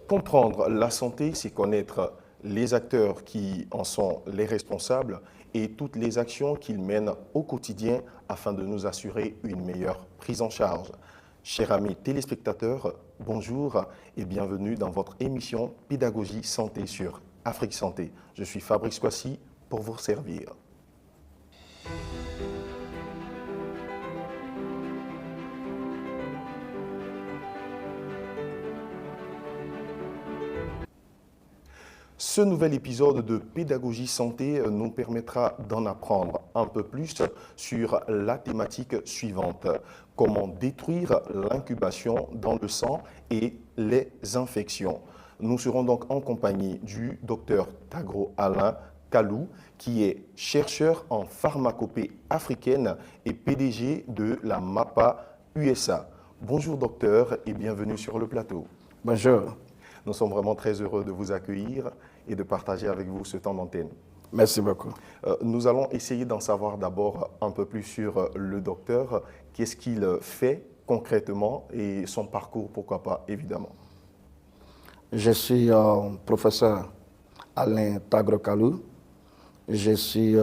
Comprendre la santé, c'est connaître les acteurs qui en sont les responsables et toutes les actions qu'ils mènent au quotidien afin de nous assurer une meilleure prise en charge. Chers amis téléspectateurs, bonjour et bienvenue dans votre émission Pédagogie Santé sur Afrique Santé. Je suis Fabrice Kwasi pour vous servir. Ce nouvel épisode de Pédagogie Santé nous permettra d'en apprendre un peu plus sur la thématique suivante. Comment détruire l'incubation dans le sang et les infections. Nous serons donc en compagnie du docteur Tagro Alain Kalou, qui est chercheur en pharmacopée africaine et PDG de la MAPA USA. Bonjour docteur et bienvenue sur le plateau. Bonjour. Nous sommes vraiment très heureux de vous accueillir et de partager avec vous ce temps d'antenne. Merci beaucoup. Nous allons essayer d'en savoir d'abord un peu plus sur le docteur. Qu'est-ce qu'il fait concrètement et son parcours, pourquoi pas, évidemment. Je suis professeur Alain Tagro Kalou. Je suis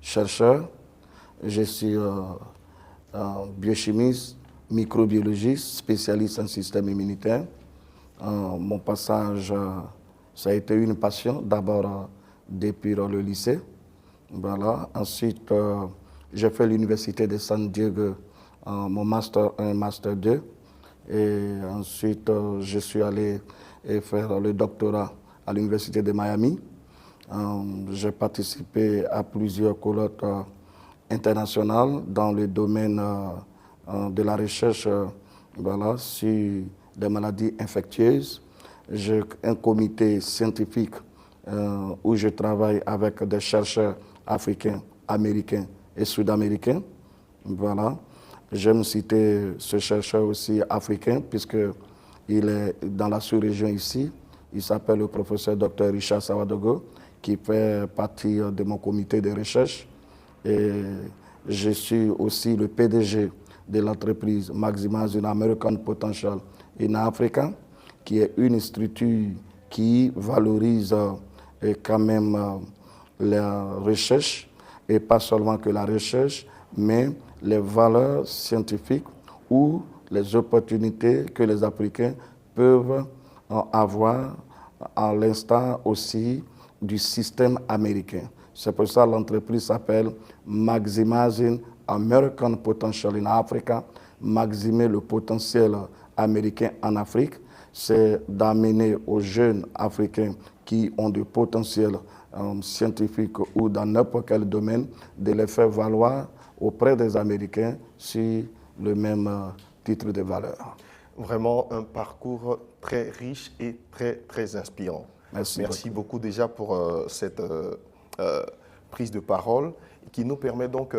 chercheur. Je suis biochimiste, microbiologiste, spécialiste en système immunitaire. Mon passage, ça a été une passion, d'abord depuis le lycée. Voilà. Ensuite, j'ai fait l'université de San Diego, mon master 1, master 2. Et ensuite, je suis allé faire le doctorat à l'université de Miami. J'ai participé à plusieurs colloques internationales dans le domaine de la recherche voilà, sur des maladies infectieuses. J'ai un comité scientifique où je travaille avec des chercheurs africains, américains et sud-américains. Voilà. J'aime citer ce chercheur aussi africain puisqu'il est dans la sous-région ici. Il s'appelle le professeur Dr Richard Sawadogo qui fait partie de mon comité de recherche. Et je suis aussi le PDG de l'entreprise Maximizing American Potential in Africa, qui est une structure qui valorise quand même la recherche, et pas seulement que la recherche, mais les valeurs scientifiques ou les opportunités que les Africains peuvent avoir à l'instar aussi du système américain. C'est pour ça que l'entreprise s'appelle Maximizing American Potential in Africa, maximer le potentiel américain en Afrique, c'est d'amener aux jeunes Africains qui ont du potentiel scientifique ou dans n'importe quel domaine, de les faire valoir auprès des Américains sur le même titre de valeur. Vraiment un parcours très riche et très inspirant. Merci beaucoup déjà pour cette prise de parole qui nous permet donc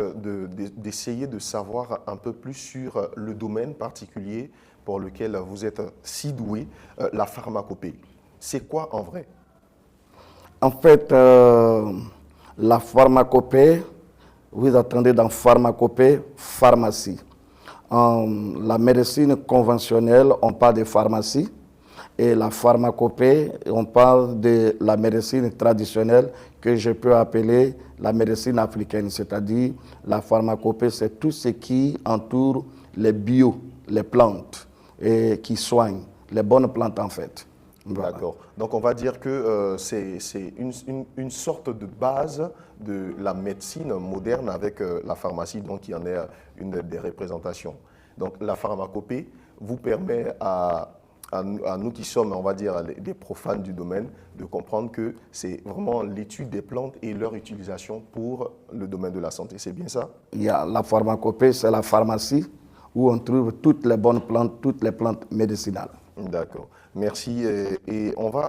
d'essayer de savoir un peu plus sur le domaine particulier pour lequel vous êtes si doué, la pharmacopée. C'est quoi en vrai? En fait, la pharmacopée, vous attendez dans pharmacopée, pharmacie. La médecine conventionnelle, on parle de pharmacie. Et la pharmacopée, on parle de la médecine traditionnelle que je peux appeler la médecine africaine. C'est-à-dire, la pharmacopée, c'est tout ce qui entoure les les plantes, et qui soignent, les bonnes plantes en fait. Voilà. D'accord. Donc on va dire que c'est une sorte de base de la médecine moderne avec la pharmacie, donc qui en est une des représentations. Donc la pharmacopée vous permet à nous qui sommes, on va dire, des profanes du domaine, de comprendre que c'est vraiment l'étude des plantes et leur utilisation pour le domaine de la santé. C'est bien ça? Il y a la pharmacopée, c'est la pharmacie où on trouve toutes les bonnes plantes, toutes les plantes médicinales. D'accord. Merci. Et on va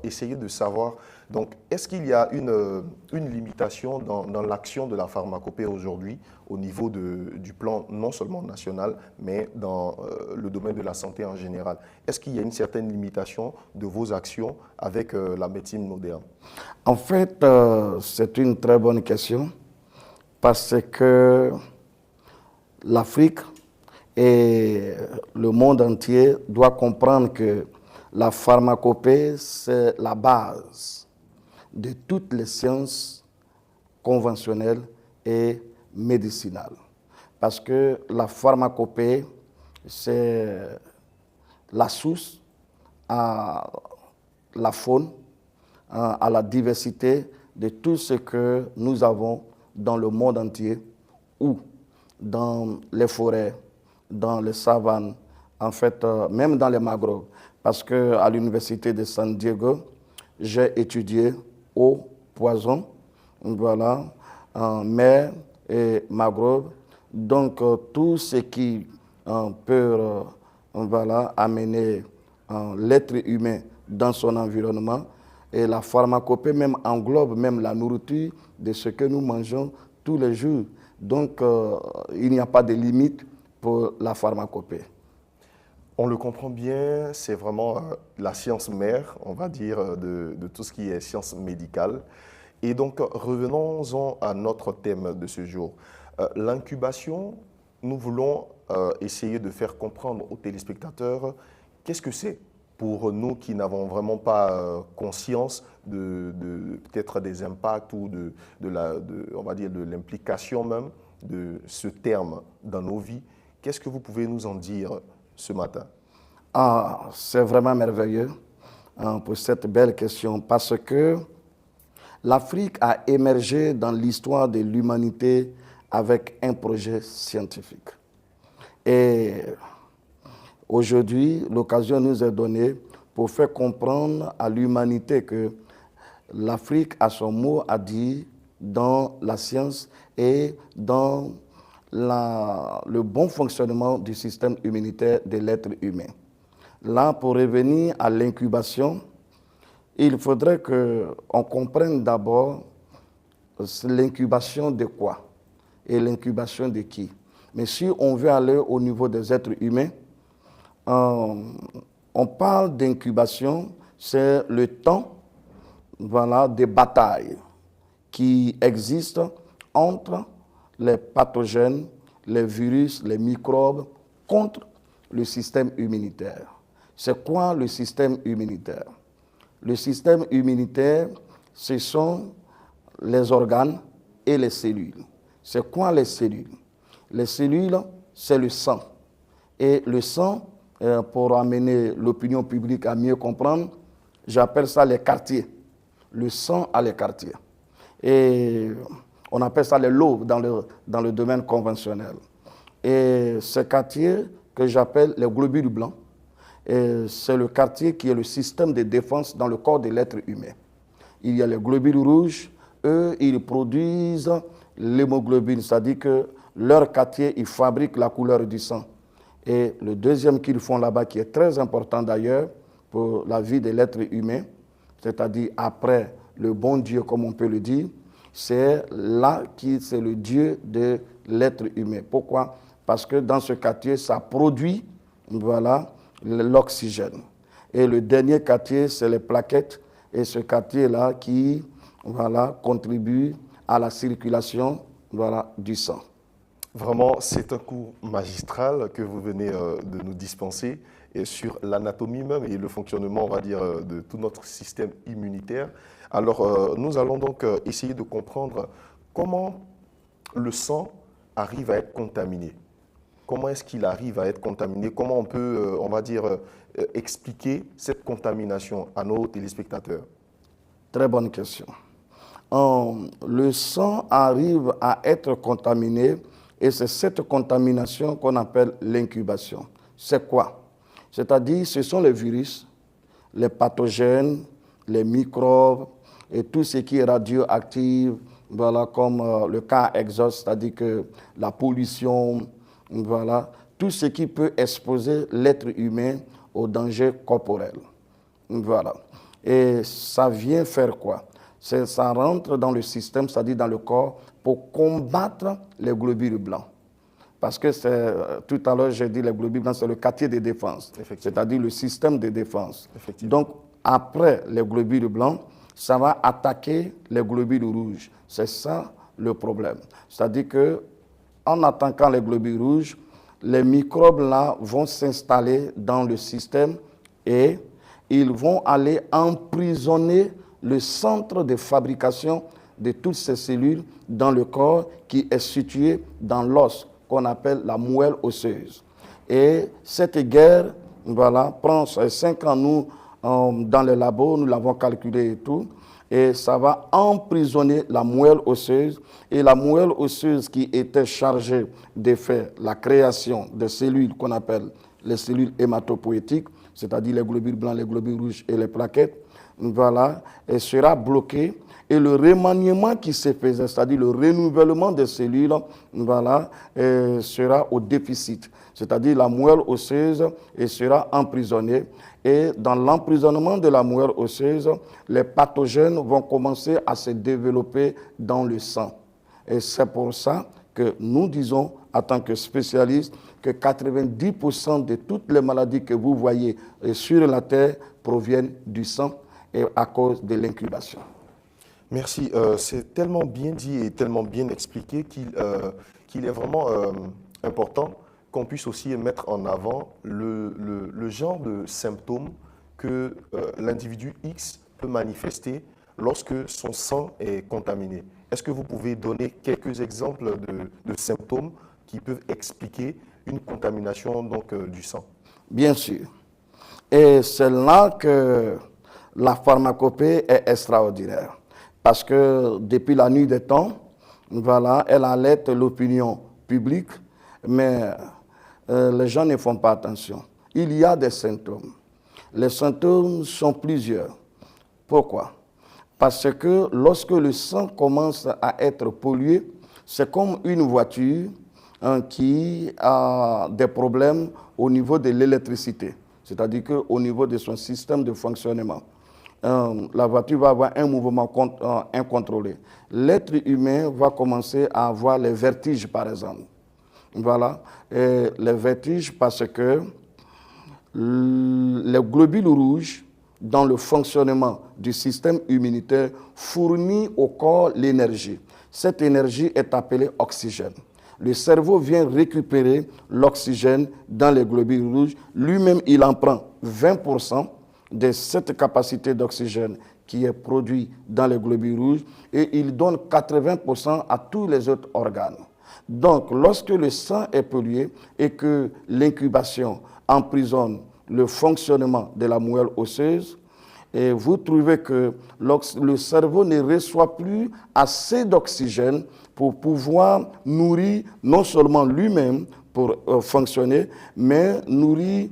essayer de savoir, donc, est-ce qu'il y a une limitation dans l'action de la pharmacopée aujourd'hui au niveau du plan non seulement national, mais dans le domaine de la santé en général? Est-ce qu'il y a une certaine limitation de vos actions avec la médecine moderne? En fait, c'est une très bonne question parce que l'Afrique et le monde entier doit comprendre que La pharmacopée, c'est la base de toutes les sciences conventionnelles et médicinales. Parce que la pharmacopée, c'est la source à la faune, à la diversité de tout ce que nous avons dans le monde entier, ou dans les forêts, dans les savanes, en fait, même dans les mangroves. Parce qu'à l'université de San Diego, j'ai étudié eau, poison, voilà, mer et mangrove. Donc, tout ce qui peut voilà, amener l'être humain dans son environnement. Et la pharmacopée même englobe même la nourriture de ce que nous mangeons tous les jours. Donc, il n'y a pas de limite pour la pharmacopée. On le comprend bien, c'est vraiment la science mère, on va dire, de tout ce qui est science médicale. Et donc, revenons-en à notre thème de ce jour. L'incubation, nous voulons essayer de faire comprendre aux téléspectateurs qu'est-ce que c'est pour nous qui n'avons vraiment pas conscience de peut-être des impacts ou on va dire de l'implication même de ce terme dans nos vies. Qu'est-ce que vous pouvez nous en dire ce matin? C'est vraiment merveilleux pour cette belle question parce que l'Afrique a émergé dans l'histoire de l'humanité avec un projet scientifique. Et aujourd'hui, l'occasion nous est donnée pour faire comprendre à l'humanité que l'Afrique a son mot à dire dans la science et dans le bon fonctionnement du système immunitaire de l'être humain. Là, pour revenir à l'incubation, il faudrait qu'on comprenne d'abord l'incubation de quoi et l'incubation de qui. Mais si on veut aller au niveau des êtres humains, on parle d'incubation, c'est le temps voilà, des batailles qui existent entre les pathogènes, les virus, les microbes contre le système immunitaire. C'est quoi le système immunitaire? Le système immunitaire, ce sont les organes et les cellules. C'est quoi les cellules? Les cellules, c'est le sang. Et le sang, pour amener l'opinion publique à mieux comprendre, j'appelle ça les quartiers. Le sang a les quartiers. Et on appelle ça les lobes dans le domaine conventionnel. Et ce quartier que j'appelle les globules blancs, c'est le quartier qui est le système de défense dans le corps de l'être humain. Il y a les globules rouges, eux, ils produisent l'hémoglobine, c'est-à-dire que leur quartier, ils fabriquent la couleur du sang. Et le deuxième qu'ils font là-bas, qui est très important d'ailleurs pour la vie de l'être humain, c'est-à-dire après le bon Dieu, comme on peut le dire, c'est là qui c'est le Dieu de l'être humain. Pourquoi? Parce que dans ce quartier, ça produit voilà, l'oxygène. Et le dernier quartier, c'est les plaquettes. Et ce quartier-là qui voilà, contribue à la circulation voilà, du sang. Vraiment, c'est un cours magistral que vous venez de nous dispenser et sur l'anatomie même et le fonctionnement, on va dire, de tout notre système immunitaire. Alors, nous allons donc essayer de comprendre comment le sang arrive à être contaminé. Comment est-ce qu'il arrive à être contaminé? Comment on peut, on va dire, expliquer cette contamination à nos téléspectateurs? Très bonne question. Le sang arrive à être contaminé et c'est cette contamination qu'on appelle l'incubation. C'est quoi? C'est-à-dire, ce sont les virus, les pathogènes, les microbes et tout ce qui est radioactif, voilà, comme le cas exhaust, c'est-à-dire que la pollution, voilà, tout ce qui peut exposer l'être humain au danger corporel. Voilà. Et ça vient faire quoi? Ça rentre dans le système, c'est-à-dire dans le corps, pour combattre les globules blancs. Parce que tout à l'heure, j'ai dit les globules blancs, c'est le quartier de défense, c'est-à-dire le système de défense. Donc, après les globules blancs, ça va attaquer les globules rouges. C'est ça le problème. C'est-à-dire que en attaquant les globules rouges, les microbes là vont s'installer dans le système et ils vont aller emprisonner le centre de fabrication de toutes ces cellules dans le corps qui est situé dans l'os qu'on appelle la moelle osseuse. Et cette guerre, voilà, prend 5 ans, nous, dans les labos, nous l'avons calculé et tout, et ça va emprisonner la moelle osseuse, et la moelle osseuse qui était chargée de faire la création de cellules qu'on appelle les cellules hématopoïétiques, c'est-à-dire les globules blancs, les globules rouges et les plaquettes, voilà, elle sera bloquée, et le remaniement qui se faisait, c'est-à-dire le renouvellement des cellules, voilà, sera au déficit. C'est-à-dire la moelle osseuse sera emprisonnée. Et dans l'emprisonnement de la moelle osseuse, les pathogènes vont commencer à se développer dans le sang. Et c'est pour ça que nous disons, en tant que spécialistes, que 90% de toutes les maladies que vous voyez sur la Terre proviennent du sang et à cause de l'incubation. Merci. C'est tellement bien dit et tellement bien expliqué qu'il est vraiment important qu'on puisse aussi mettre en avant le genre de symptômes que l'individu X peut manifester lorsque son sang est contaminé. Est-ce que vous pouvez donner quelques exemples de symptômes qui peuvent expliquer une contamination donc, du sang? Bien sûr. Et c'est là que la pharmacopée est extraordinaire. Parce que depuis la nuit des temps, voilà, elle alerte l'opinion publique, mais les gens ne font pas attention. Il y a des symptômes. Les symptômes sont plusieurs. Pourquoi? Parce que lorsque le sang commence à être pollué, c'est comme une voiture qui a des problèmes au niveau de l'électricité, c'est-à-dire qu'au niveau de son système de fonctionnement. La voiture va avoir un mouvement incontrôlé. L'être humain va commencer à avoir les vertiges, par exemple. Voilà, et les vertiges parce que les globules rouges, dans le fonctionnement du système immunitaire, fournissent au corps l'énergie. Cette énergie est appelée oxygène. Le cerveau vient récupérer l'oxygène dans les globules rouges. Lui-même, il en prend 20% de cette capacité d'oxygène qui est produite dans les globules rouges et il donne 80% à tous les autres organes. Donc, lorsque le sang est pollué et que l'incubation emprisonne le fonctionnement de la moelle osseuse, et vous trouvez que le cerveau ne reçoit plus assez d'oxygène pour pouvoir nourrir non seulement lui-même pour fonctionner, mais nourrir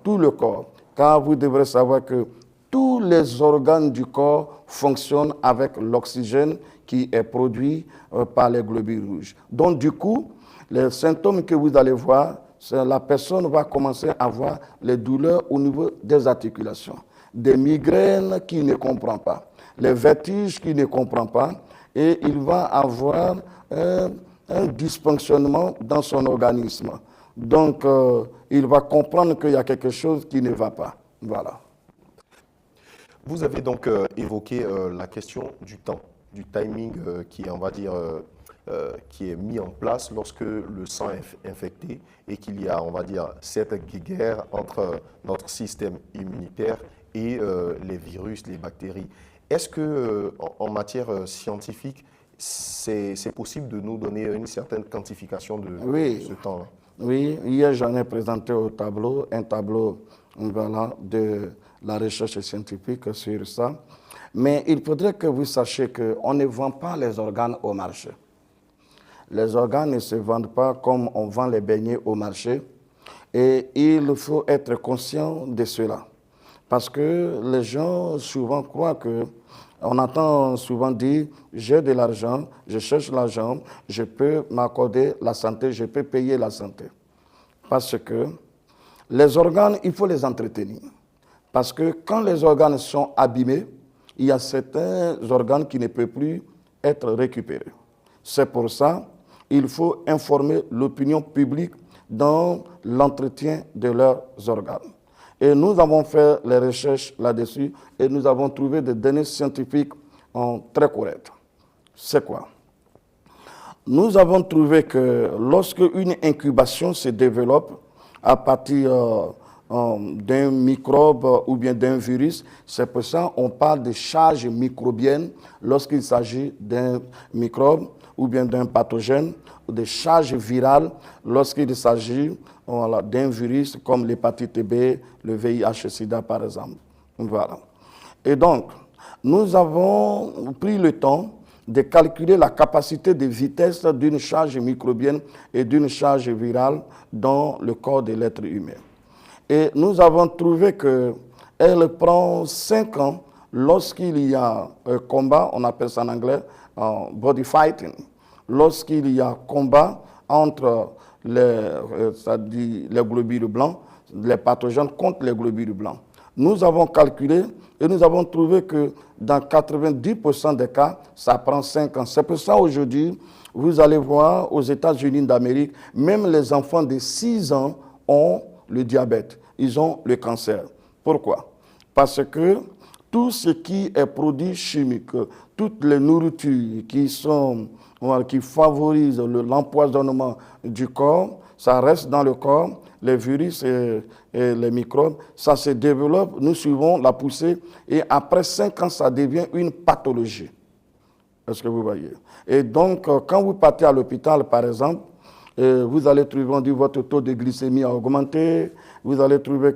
tout le corps. Car vous devrez savoir que tous les organes du corps fonctionnent avec l'oxygène qui est produit par les globules rouges. Donc du coup, les symptômes que vous allez voir, la personne va commencer à avoir les douleurs au niveau des articulations, des migraines qu'il ne comprend pas, les vertiges qu'il ne comprend pas, et il va avoir un dysfonctionnement dans son organisme. Donc, il va comprendre qu'il y a quelque chose qui ne va pas. Voilà. Vous avez donc évoqué la question du temps, du timing qui est, on va dire, qui est mis en place lorsque le sang est infecté et qu'il y a, on va dire, cette guerre entre notre système immunitaire et les virus, les bactéries. Est-ce que, en matière scientifique, c'est possible de nous donner une certaine quantification de ce temps-là? Oui, hier j'en ai présenté au tableau, un tableau voilà, de la recherche scientifique sur ça. Mais il faudrait que vous sachiez qu'on ne vend pas les organes au marché. Les organes ne se vendent pas comme on vend les beignets au marché. Et il faut être conscient de cela. Parce que les gens souvent croient que, on entend souvent dire, j'ai de l'argent, je cherche l'argent, je peux m'accorder la santé, je peux payer la santé. Parce que les organes, il faut les entretenir. Parce que quand les organes sont abîmés, il y a certains organes qui ne peuvent plus être récupérés. C'est pour ça qu'il faut informer l'opinion publique dans l'entretien de leurs organes. Et nous avons fait les recherches là-dessus et nous avons trouvé des données scientifiques très correctes. C'est quoi? Nous avons trouvé que lorsque une incubation se développe à partir d'un microbe ou bien d'un virus. C'est pour ça qu'on parle de charge microbienne lorsqu'il s'agit d'un microbe ou bien d'un pathogène, ou de charge virale lorsqu'il s'agit d'un virus comme l'hépatite B, le VIH-Sida par exemple. Voilà. Et donc, nous avons pris le temps de calculer la capacité de vitesse d'une charge microbienne et d'une charge virale dans le corps de l'être humain. Et nous avons trouvé qu'elle prend 5 ans lorsqu'il y a un combat, on appelle ça en anglais body fighting, lorsqu'il y a combat entre les globules blancs, les pathogènes contre les globules blancs. Nous avons calculé et nous avons trouvé que dans 90% des cas, ça prend 5 ans. C'est pour ça aujourd'hui, vous allez voir aux États-Unis d'Amérique, même les enfants de 6 ans ont le diabète, ils ont le cancer. Pourquoi? Parce que tout ce qui est produit chimique, toutes les nourritures qui favorisent l'empoisonnement du corps, ça reste dans le corps, les virus et les microbes, ça se développe, nous suivons la poussée et après 5 ans, ça devient une pathologie. Est-ce que vous voyez? Et donc, quand vous partez à l'hôpital, par exemple, vous allez trouver, on dit, votre taux de glycémie a augmenté, vous allez trouver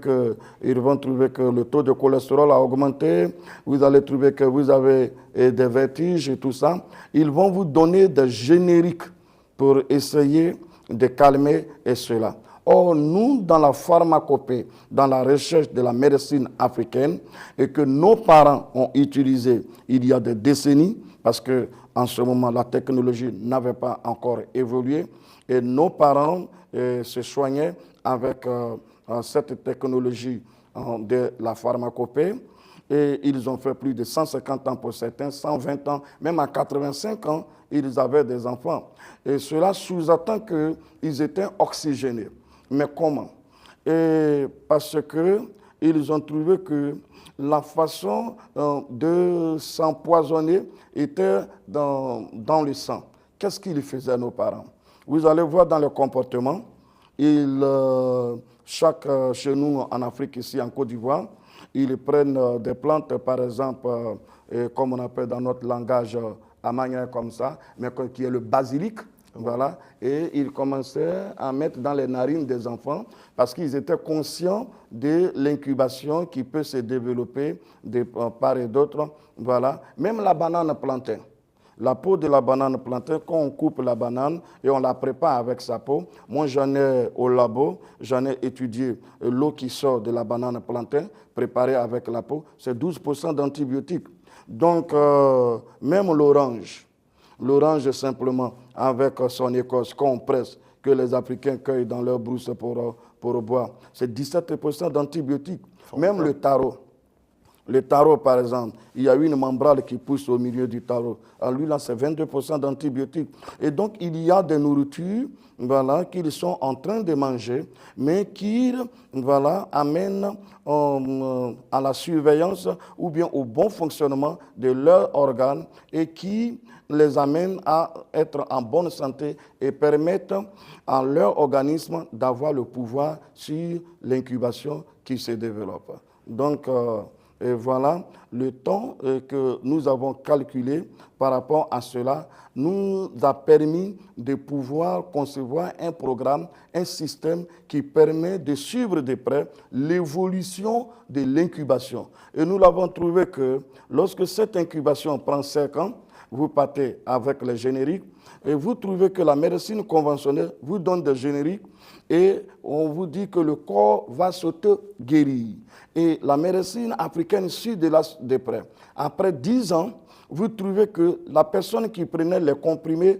ils vont trouver que le taux de cholestérol a augmenté, vous allez trouver que vous avez des vertiges et tout ça. Ils vont vous donner des génériques pour essayer de calmer cela. Or, nous, dans la pharmacopée, dans la recherche de la médecine africaine, et que nos parents ont utilisé il y a des décennies, parce qu'en ce moment, la technologie n'avait pas encore évolué, et nos parents se soignaient avec cette technologie de la pharmacopée. Et ils ont fait plus de 150 ans pour certains, 120 ans, même à 85 ans, ils avaient des enfants. Et cela sous-entend qu'ils étaient oxygénés. Mais comment? Et parce qu'ils ont trouvé que la façon de s'empoisonner était dans le sang. Qu'est-ce qu'ils faisaient, nos parents? Vous allez voir dans le comportement, chez nous en Afrique, ici en Côte d'Ivoire, ils prennent des plantes, par exemple, comme on appelle dans notre langage amazigh comme ça, mais qui est le basilic, voilà, et ils commençaient à mettre dans les narines des enfants parce qu'ils étaient conscients de l'incubation qui peut se développer de part et d'autre, voilà. Même la banane plantain. La peau de la banane plantain, quand on coupe la banane et on la prépare avec sa peau, moi j'en ai au labo, j'en ai étudié l'eau qui sort de la banane plantain, préparée avec la peau, c'est 12% d'antibiotiques. Donc, même l'orange simplement, avec son écorce qu'on presse, que les Africains cueillent dans leur brousse pour boire, c'est 17% d'antibiotiques. Même le taro. Le taro, par exemple, il y a une membrane qui pousse au milieu du taro. Alors lui, là, c'est 22% d'antibiotiques. Et donc, il y a des nourritures voilà, qu'ils sont en train de manger, mais qui voilà, amènent à la surveillance ou bien au bon fonctionnement de leurs organes et qui les amènent à être en bonne santé et permettent à leur organisme d'avoir le pouvoir sur l'incubation qui se développe. Donc, et voilà, le temps que nous avons calculé par rapport à cela nous a permis de pouvoir concevoir un programme, un système qui permet de suivre de près l'évolution de l'incubation. Et nous l'avons trouvé que lorsque cette incubation prend 5 ans, vous partez avec les génériques et vous trouvez que la médecine conventionnelle vous donne des génériques et on vous dit que le corps va s'auto-guérir. Et la médecine africaine suit de près. Après 10 ans, vous trouvez que la personne qui prenait les comprimés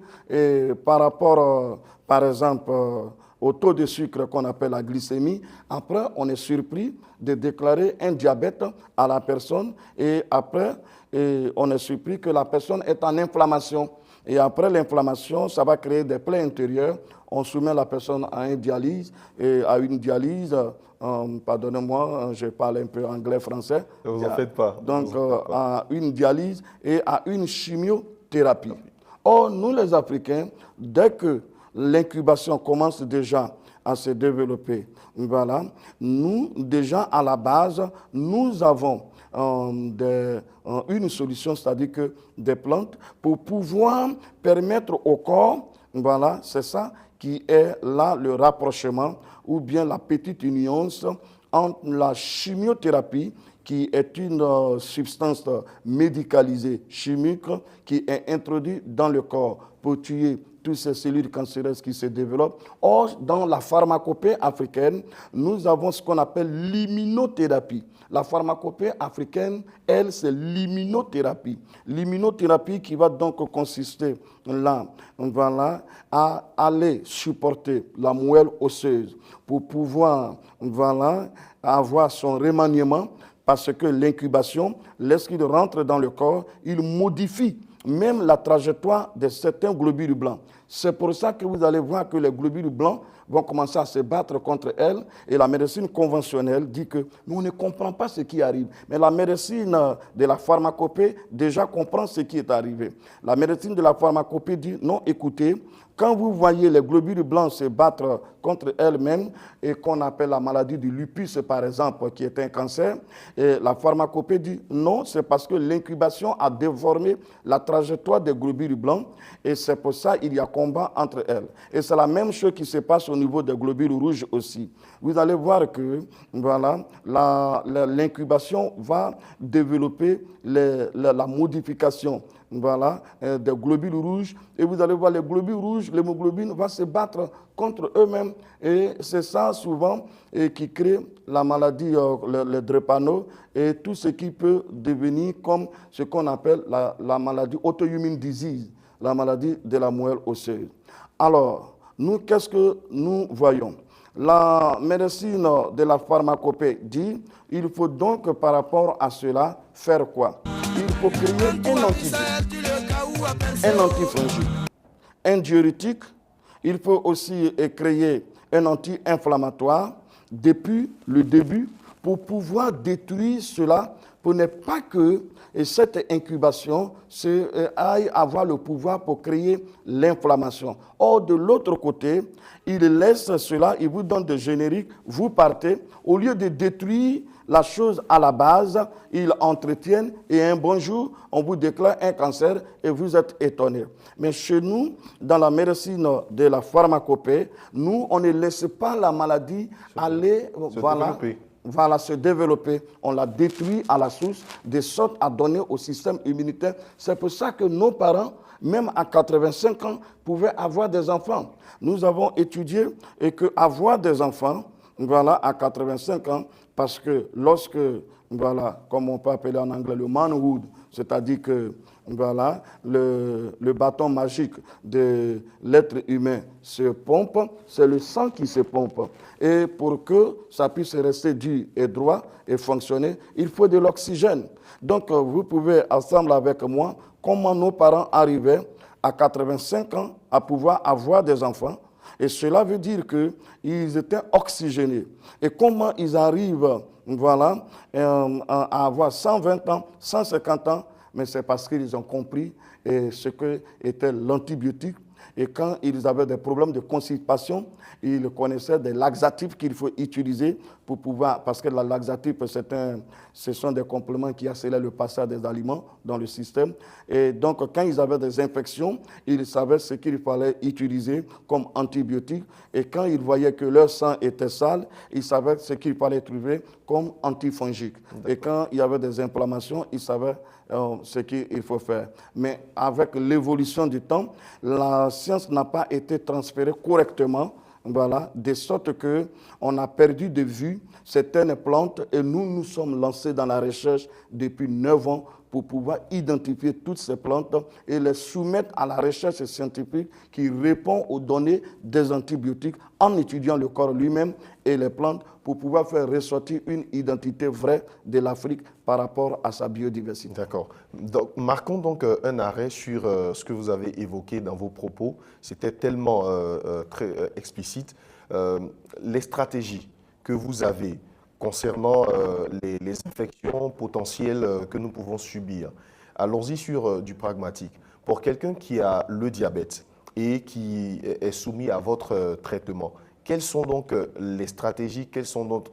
par rapport, par exemple, au taux de sucre qu'on appelle la glycémie, après, on est surpris de déclarer un diabète à la personne et après, on est surpris que la personne est en inflammation. Et après l'inflammation, ça va créer des plaies intérieures. On soumet la personne à une dialyse, pardonnez-moi, je parle un peu anglais-français. Ne vous en faites pas. Donc, à une dialyse et à une chimiothérapie. Or, nous les Africains, dès que l'incubation commence déjà à se développer. Voilà. Nous, déjà à la base, nous avons une solution, c'est-à-dire que des plantes pour pouvoir permettre au corps, voilà, c'est ça qui est là le rapprochement ou bien la petite nuance entre la chimiothérapie, qui est une substance médicalisée chimique qui est introduite dans le corps pour tuer toutes ces cellules cancéreuses qui se développent. Or, dans la pharmacopée africaine, nous avons ce qu'on appelle l'immunothérapie. La pharmacopée africaine, elle, c'est l'immunothérapie. L'immunothérapie qui va donc consister là, voilà, à aller supporter la moelle osseuse pour pouvoir, voilà, avoir son remaniement, parce que l'incubation, lorsqu'il rentre dans le corps, il modifie même la trajectoire de certains globules blancs. C'est pour ça que vous allez voir que les globules blancs vont commencer à se battre contre elles. Et la médecine conventionnelle dit que nous on ne comprend pas ce qui arrive. Mais la médecine de la pharmacopée déjà comprend ce qui est arrivé. La médecine de la pharmacopée dit non, écoutez, quand vous voyez les globules blancs se battre contre elles-mêmes et qu'on appelle la maladie du lupus, par exemple, qui est un cancer, et la pharmacopée dit non, c'est parce que l'incubation a déformé la trajectoire des globules blancs et c'est pour ça qu'il y a combat entre elles. Et c'est la même chose qui se passe au niveau des globules rouges aussi. Vous allez voir que voilà, l'incubation va développer la modification, voilà, des globules rouges, et vous allez voir les globules rouges, l'hémoglobine va se battre contre eux-mêmes, et c'est ça souvent qui crée la maladie, le drépano, et tout ce qui peut devenir comme ce qu'on appelle la maladie auto-immune disease, la maladie de la moelle osseuse. Alors, nous, qu'est-ce que nous voyons? La médecine de la pharmacopée dit il faut donc par rapport à cela faire quoi? Il faut créer un antifongique, un diurétique. Il faut aussi créer un anti-inflammatoire depuis le début pour pouvoir détruire cela, pour ne pas que cette incubation aille avoir le pouvoir pour créer l'inflammation. Or, de l'autre côté, il laisse cela, il vous donne des génériques, vous partez, au lieu de détruire la chose à la base, ils entretiennent et un bon jour, on vous déclare un cancer et vous êtes étonné. Mais chez nous, dans la médecine de la pharmacopée, nous, on ne laisse pas la maladie aller se développer. On la détruit à la source, de sorte à donner au système immunitaire. C'est pour ça que nos parents, même à 85 ans, pouvaient avoir des enfants. Nous avons étudié et qu'avoir des enfants, voilà, à 85 ans, parce que lorsque, voilà, comme on peut appeler en anglais le manhood, c'est-à-dire que, voilà, le bâton magique de l'être humain se pompe, c'est le sang qui se pompe. Et pour que ça puisse rester dur et droit et fonctionner, il faut de l'oxygène. Donc, vous pouvez, ensemble avec moi, comment nos parents arrivaient à 85 ans à pouvoir avoir des enfants. Et cela veut dire qu'ils étaient oxygénés. Et comment ils arrivent, voilà, à avoir 120 ans, 150 ans, mais c'est parce qu'ils ont compris ce qu'était l'antibiotique. Et quand ils avaient des problèmes de constipation, ils connaissaient des laxatifs qu'il faut utiliser pour pouvoir, parce que la laxatif, ce sont des compléments qui accélèrent le passage des aliments dans le système. Et donc, quand ils avaient des infections, ils savaient ce qu'il fallait utiliser comme antibiotique. Et quand ils voyaient que leur sang était sale, ils savaient ce qu'il fallait trouver comme antifongique. Et quand il y avait des inflammations, ils savaient ce qu'il faut faire. Mais avec l'évolution du temps, la science n'a pas été transférée correctement, voilà, de sorte qu'on a perdu de vue certaines plantes et nous sommes lancés dans la recherche depuis 9 ans pour pouvoir identifier toutes ces plantes et les soumettre à la recherche scientifique qui répond aux données des antibiotiques en étudiant le corps lui-même et les plantes pour pouvoir faire ressortir une identité vraie de l'Afrique par rapport à sa biodiversité. D'accord. Donc, marquons donc un arrêt sur ce que vous avez évoqué dans vos propos. C'était tellement très explicite. Les stratégies que vous avez concernant les infections potentielles que nous pouvons subir. Allons-y sur du pragmatique. Pour quelqu'un qui a le diabète et qui est soumis à votre traitement, Quelles sont donc les stratégies, quels sont donc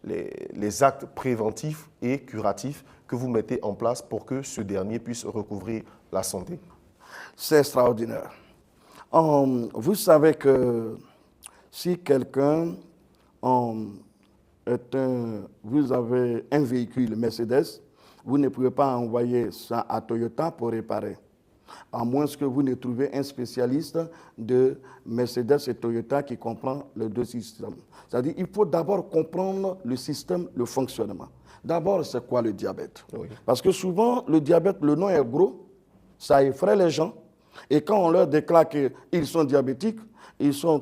les actes préventifs et curatifs que vous mettez en place pour que ce dernier puisse recouvrir la santé? C'est extraordinaire. Vous savez que si quelqu'un vous avez un véhicule Mercedes, vous ne pouvez pas envoyer ça à Toyota pour réparer, à moins que vous ne trouviez un spécialiste de Mercedes et Toyota qui comprend les deux systèmes. C'est-à-dire qu'il faut d'abord comprendre le système, le fonctionnement. D'abord, c'est quoi le diabète? Oui. Parce que souvent, le diabète, le nom est gros, ça effraie les gens. Et quand on leur déclare qu'ils sont diabétiques,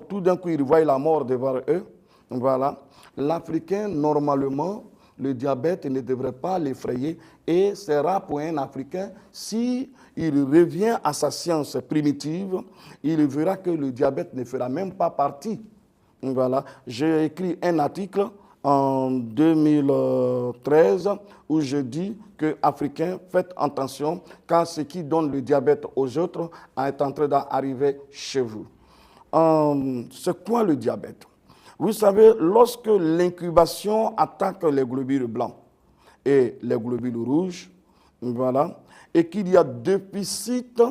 tout d'un coup, ils voient la mort devant eux. Voilà. L'Africain, normalement, le diabète ne devrait pas l'effrayer. Et c'est rare pour un Africain, s'il revient à sa science primitive, il verra que le diabète ne fera même pas partie. Voilà. J'ai écrit un article en 2013 où je dis que Africains, faites attention car ce qui donne le diabète aux autres est en train d'arriver chez vous. C'est quoi le diabète? Vous savez, lorsque l'incubation attaque les globules blancs et les globules rouges, voilà, et qu'il y a déficit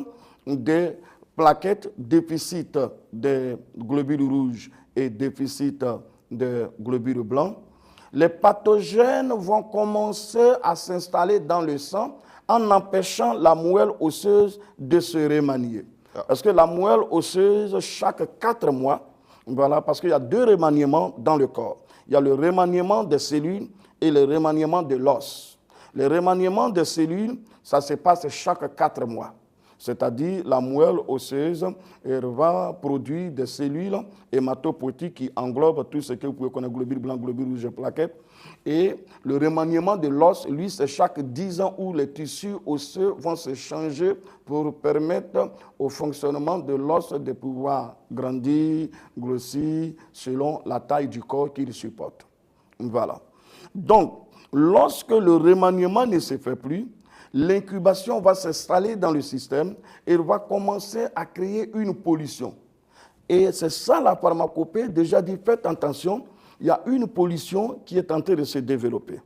des plaquettes, déficit des globules rouges et déficit des globules blancs, les pathogènes vont commencer à s'installer dans le sang en empêchant la moelle osseuse de se remanier. Parce que la moelle osseuse, chaque 4 mois, voilà, parce qu'il y a 2 remaniements dans le corps. Il y a le remaniement des cellules et le remaniement de l'os. Le remaniement des cellules, ça se passe chaque 4 mois. C'est-à-dire la moelle osseuse elle va produire des cellules hématopoïétiques qui englobent tout ce que vous pouvez connaître, globules blancs, globules rouges, plaquettes. Et le remaniement de l'os, lui, c'est chaque 10 ans où les tissus osseux vont se changer pour permettre au fonctionnement de l'os de pouvoir grandir, grossir, selon la taille du corps qu'il supporte. Voilà. Donc, lorsque le remaniement ne se fait plus, l'incubation va s'installer dans le système et il va commencer à créer une pollution. Et c'est ça la pharmacopée, déjà dit, faites attention, il y a une pollution qui est en train de se développer.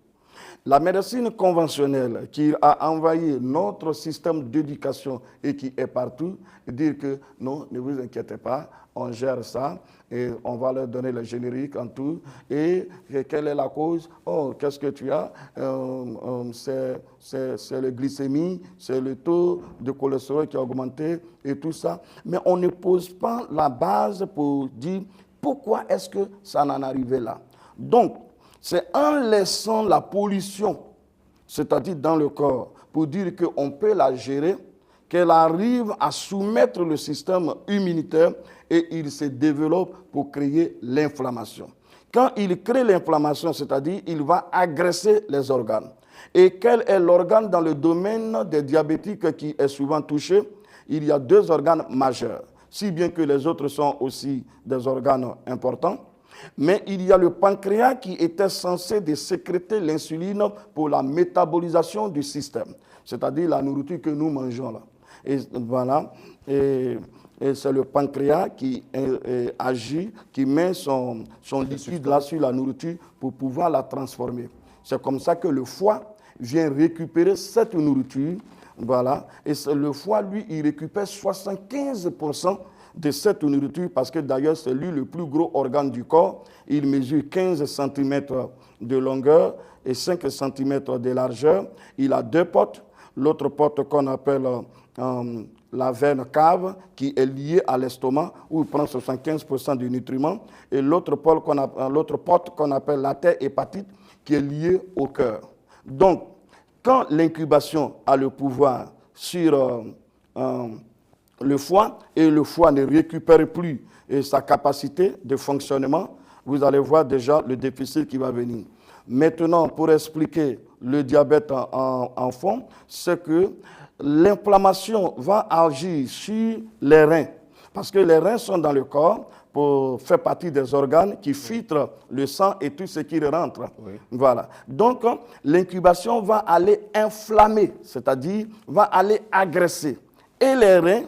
La médecine conventionnelle qui a envahi notre système d'éducation et qui est partout, dire que non, ne vous inquiétez pas, on gère ça et on va leur donner le générique en tout. Et quelle est la cause? Oh, qu'est-ce que tu as? C'est la glycémie, c'est le taux de cholestérol qui a augmenté et tout ça. Mais on ne pose pas la base pour dire pourquoi est-ce que ça en est arrivé là. Donc, c'est en laissant la pollution, c'est-à-dire dans le corps, pour dire qu'on peut la gérer, qu'elle arrive à soumettre le système immunitaire et il se développe pour créer l'inflammation. Quand il crée l'inflammation, c'est-à-dire il va agresser les organes. Et quel est l'organe dans le domaine des diabétiques qui est souvent touché? Il y a 2 organes majeurs, si bien que les autres sont aussi des organes importants. Mais il y a le pancréas qui était censé de sécréter l'insuline pour la métabolisation du système, c'est-à-dire la nourriture que nous mangeons là. Et voilà, et c'est le pancréas qui agit, qui met son liquide là sur la nourriture pour pouvoir la transformer. C'est comme ça que le foie vient récupérer cette nourriture, voilà, et le foie, lui, il récupère 75% de cette nourriture, parce que d'ailleurs c'est lui le plus gros organe du corps. Il mesure 15 cm de longueur et 5 cm de largeur. Il a 2 portes. L'autre porte qu'on appelle la veine cave, qui est liée à l'estomac, où il prend 75% du nutriment. Et l'autre porte qu'on appelle l'artère hépatique, qui est liée au cœur. Donc, quand l'incubation a le pouvoir sur le foie, et le foie ne récupère plus sa capacité de fonctionnement, vous allez voir déjà le déficit qui va venir. Maintenant, pour expliquer le diabète en fond, c'est que l'inflammation va agir sur les reins, parce que les reins sont dans le corps pour faire partie des organes qui filtrent le sang et tout ce qui rentre. Oui. Voilà. Donc, l'incubation va aller inflammer, c'est-à-dire va aller agresser et les reins,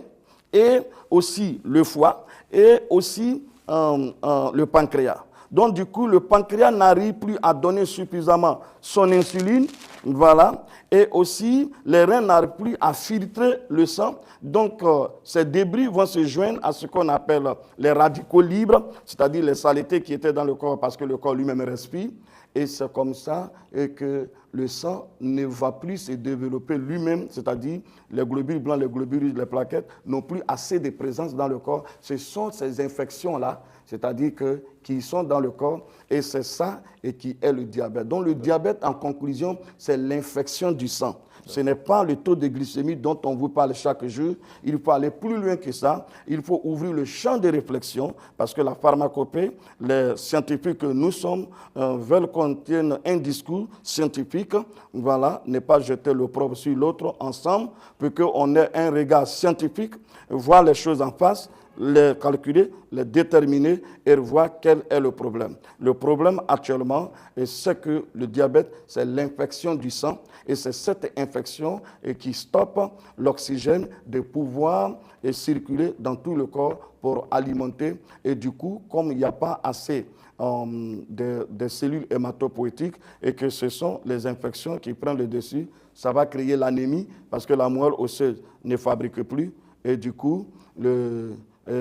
et aussi le foie, et aussi le pancréas. Donc, du coup, le pancréas n'arrive plus à donner suffisamment son insuline, voilà, et aussi, les reins n'arrivent plus à filtrer le sang. Donc, ces débris vont se joindre à ce qu'on appelle les radicaux libres, c'est-à-dire les saletés qui étaient dans le corps parce que le corps lui-même respire. Et c'est comme ça que le sang ne va plus se développer lui-même, c'est-à-dire les globules blancs, les globules rouges, les plaquettes n'ont plus assez de présence dans le corps. Ce sont ces infections-là, c'est-à-dire qui sont dans le corps, et c'est ça et qui est le diabète. Donc le diabète, en conclusion, c'est l'infection du sang. Ce n'est pas le taux de glycémie dont on vous parle chaque jour. Il faut aller plus loin que ça. Il faut ouvrir le champ de réflexion parce que la pharmacopée, les scientifiques que nous sommes, veulent qu'on tienne un discours scientifique. Voilà, ne pas jeter l'opprobre sur l'autre ensemble pour qu'on ait un regard scientifique, voir les choses en face, les calculer, les déterminer et voir quel est le problème. Le problème actuellement, c'est que le diabète, c'est l'infection du sang et c'est cette infection qui stoppe l'oxygène de pouvoir circuler dans tout le corps pour alimenter. Et du coup, comme il n'y a pas assez de cellules hématopoïétiques et que ce sont les infections qui prennent le dessus, ça va créer l'anémie parce que la moelle osseuse ne fabrique plus et du coup,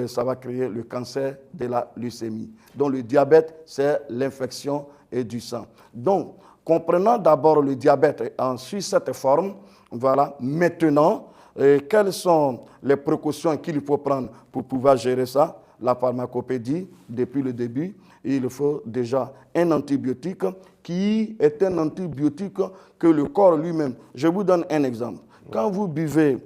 ça va créer le cancer de la leucémie. Donc le diabète, c'est l'infection du sang. Donc, comprenant d'abord le diabète sous cette forme, voilà, maintenant, quelles sont les précautions qu'il faut prendre pour pouvoir gérer ça? La pharmacopée dit, depuis le début, il faut déjà un antibiotique qui est un antibiotique que le corps lui-même. Je vous donne un exemple. Quand vous buvez,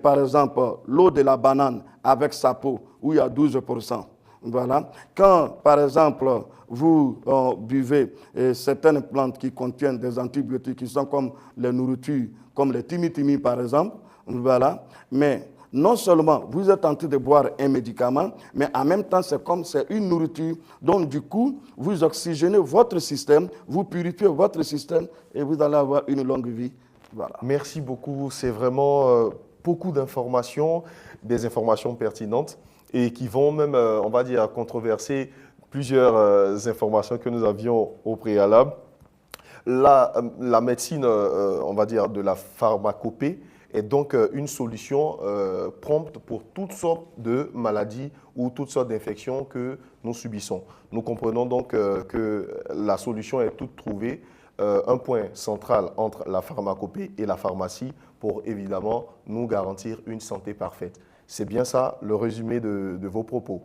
par exemple, l'eau de la banane avec sa peau, où il y a 12%, voilà. Quand, par exemple, vous buvez certaines plantes qui contiennent des antibiotiques qui sont comme les nourritures, comme les timi-timi, par exemple, voilà. Mais non seulement vous êtes en train de boire un médicament, mais en même temps, c'est comme c'est une nourriture. Donc, du coup, vous oxygénez votre système, vous purifiez votre système et vous allez avoir une longue vie. Voilà. Merci beaucoup. C'est vraiment beaucoup d'informations, des informations pertinentes et qui vont même, on va dire, controverser plusieurs informations que nous avions au préalable. La médecine, on va dire, de la pharmacopée est donc une solution prompte pour toutes sortes de maladies ou toutes sortes d'infections que nous subissons. Nous comprenons donc que la solution est toute trouvée. Un point central entre la pharmacopée et la pharmacie pour évidemment nous garantir une santé parfaite. C'est bien ça le résumé de vos propos.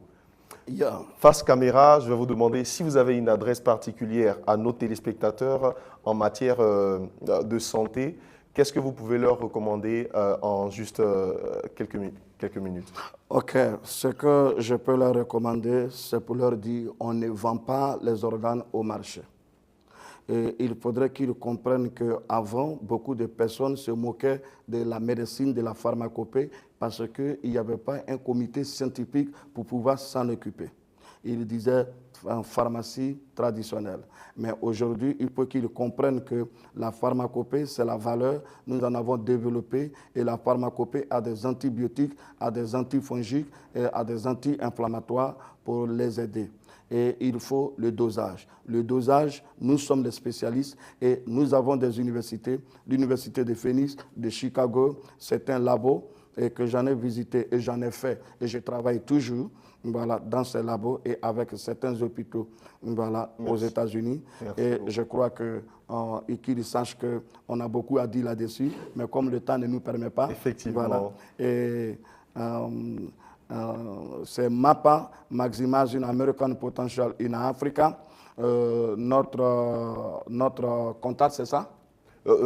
Yeah. Face caméra, je vais vous demander si vous avez une adresse particulière à nos téléspectateurs en matière de santé. Qu'est-ce que vous pouvez leur recommander en juste quelques minutes? Ok, ce que je peux leur recommander, c'est pour leur dire on ne vend pas les organes au marché. Et il faudrait qu'ils comprennent qu'avant, beaucoup de personnes se moquaient de la médecine, de la pharmacopée, parce qu'il n'y avait pas un comité scientifique pour pouvoir s'en occuper. Ils disaient en pharmacie traditionnelle. Mais aujourd'hui, il faut qu'ils comprennent que la pharmacopée, c'est la valeur. Nous en avons développé et la pharmacopée a des antibiotiques, a des antifongiques et a des anti-inflammatoires pour les aider. Et il faut le dosage. Le dosage, nous sommes les spécialistes et nous avons des universités. L'université de Phoenix, de Chicago, c'est un labo et que j'en ai visité et j'en ai fait et je travaille toujours voilà, dans ces labos et avec certains hôpitaux voilà, aux États-Unis. Et je crois qu'ils sachent qu'on a beaucoup à dire là-dessus, mais comme le temps ne nous permet pas. Effectivement. Voilà, et, c'est MAPA, Maximizing American Potential in Africa. Notre contact, c'est ça?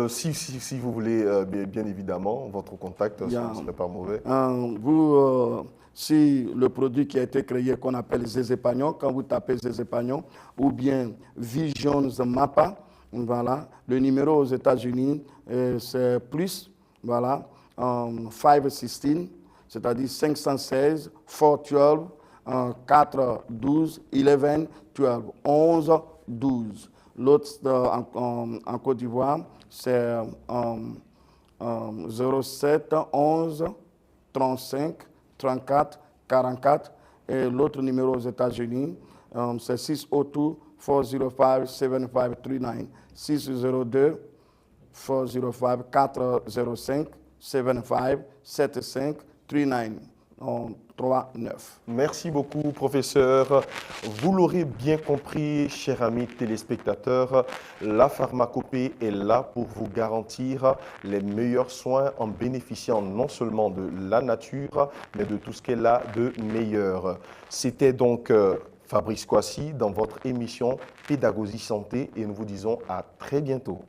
Si vous voulez, bien évidemment, votre contact, ce ne serait pas mauvais. Si le produit qui a été créé, qu'on appelle Zézépagnon, quand vous tapez Zézépagnon, ou bien Visions MAPA, voilà, le numéro aux États-Unis, c'est plus, voilà, 516, c'est-à-dire 516, 412, 412, 11, 12, 11, 12. L'autre en Côte d'Ivoire, c'est 07 11 35 34 44 Et l'autre numéro aux États-Unis, c'est 602-405-7539. 602-405-7539. 39. Merci beaucoup, professeur. Vous l'aurez bien compris, chers amis téléspectateurs, la pharmacopée est là pour vous garantir les meilleurs soins en bénéficiant non seulement de la nature, mais de tout ce qu'elle a de meilleur. C'était donc Fabrice Kouassi dans votre émission Pédagogie Santé et nous vous disons à très bientôt.